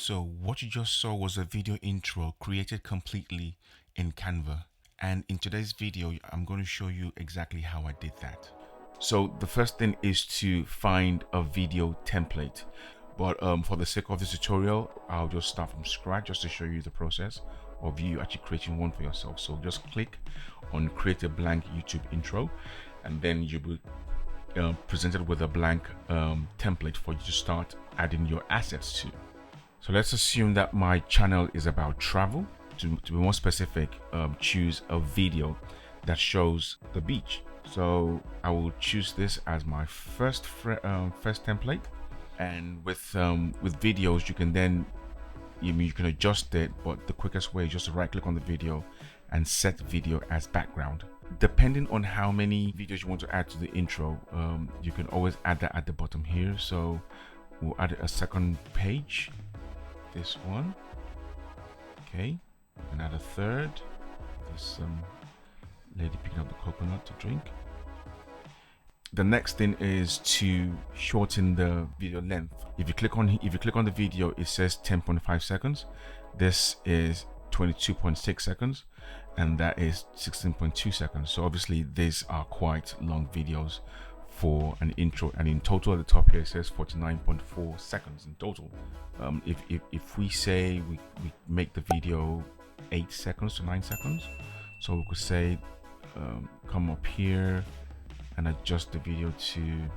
So what you just saw was a video intro created completely in Canva. And in today's video, I'm going to show you exactly how I did that. So the first thing is to find a video template. But for the sake of this tutorial, I'll just start from scratch just to show you the process of you actually creating one for yourself. So just click on create a blank YouTube intro, and then you will presented with a blank template for you to start adding your assets to. So let's assume that my channel is about travel. To be more specific, choose a video that shows the beach. So I will choose this as my first template. And with videos, you can then you can adjust it, but the quickest way is just to right click on the video and set video as background. Depending on how many videos you want to add to the intro, you can always add that at the bottom here. So we'll add a second page, this one, okay, and add a third, this lady picking up the coconut to drink. The next thing is to shorten the video length. If you click on the video, it says 10.5 seconds. This is 22.6 seconds, and that is 16.2 seconds. So obviously these are quite long videos for an intro, and in total at the top here it says 49.4 seconds in total. If we say we make the video 8 seconds to 9 seconds, so we could say come up here and adjust the video to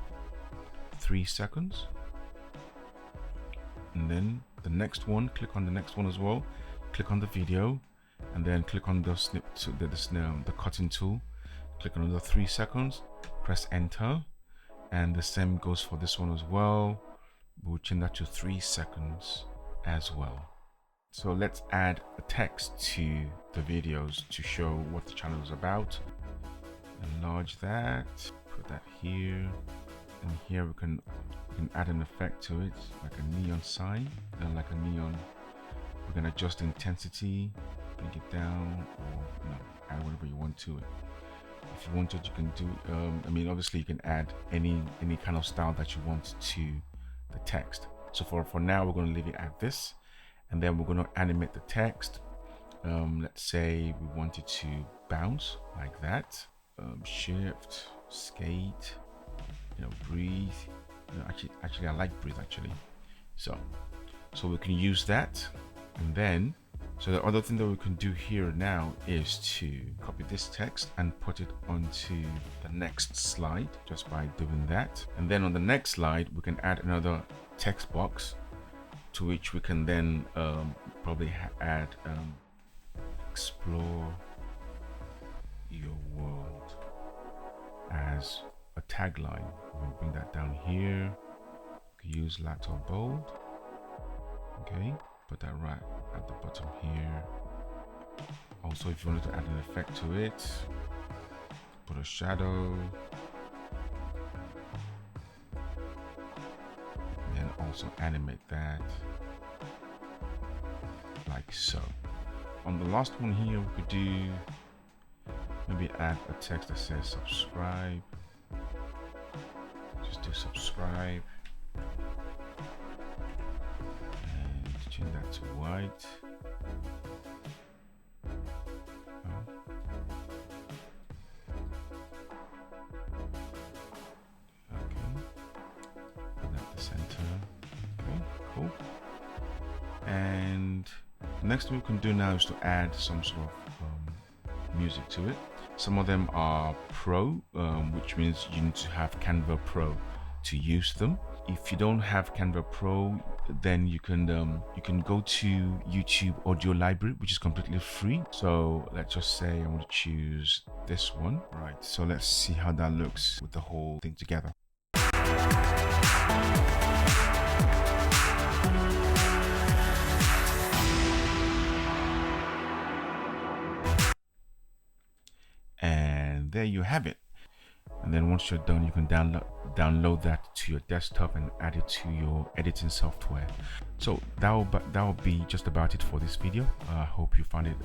3 seconds, and then the next one, click on the next one as well, click on the video, and then click on the the cutting tool, click on another 3 seconds, press enter, and the same goes for this one as well. We'll change that to 3 seconds as well. So let's add a text to the videos to show what the channel is about. Enlarge that, put that here, and here we can add an effect to it, like a neon sign, and like a neon. We can adjust the intensity, bring it down, or add whatever you want to it. If you wanted, you can do I mean, obviously you can add any kind of style that you want to the text. So for now, we're going to leave it at this, and then we're going to animate the text. Let's say we wanted to bounce like that. Shift, skate, breathe. Actually I like breathe actually. So we can use that, and then so the other thing that we can do here now is to copy this text and put it onto the next slide just by doing that. And then on the next slide, we can add another text box to which we can then probably add explore your world as a tagline. We'll bring that down here. Use light or bold. Okay, put that right at the bottom here. Also, if you wanted to add an effect to it, put a shadow, and then also animate that like so. On the last one here, we could do maybe add a text that says subscribe. Just do subscribe and change that to white. Okay, and at the center. Okay, cool. And the next thing we can do now is to add some sort of music to it. Some of them are pro, which means you need to have Canva Pro to use them. If you don't have Canva Pro, then you can go to YouTube Audio Library, which is completely free. So let's just say I want to choose this one. Right, so let's see how that looks with the whole thing together. And there you have it. And then once you're done, you can download that to your desktop and add it to your editing software. So that will be just about it for this video. I hope you found it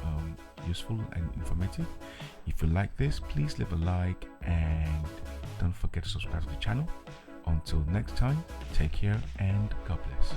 useful and informative. If you like this, please leave a like and don't forget to subscribe to the channel. Until next time, take care and God bless.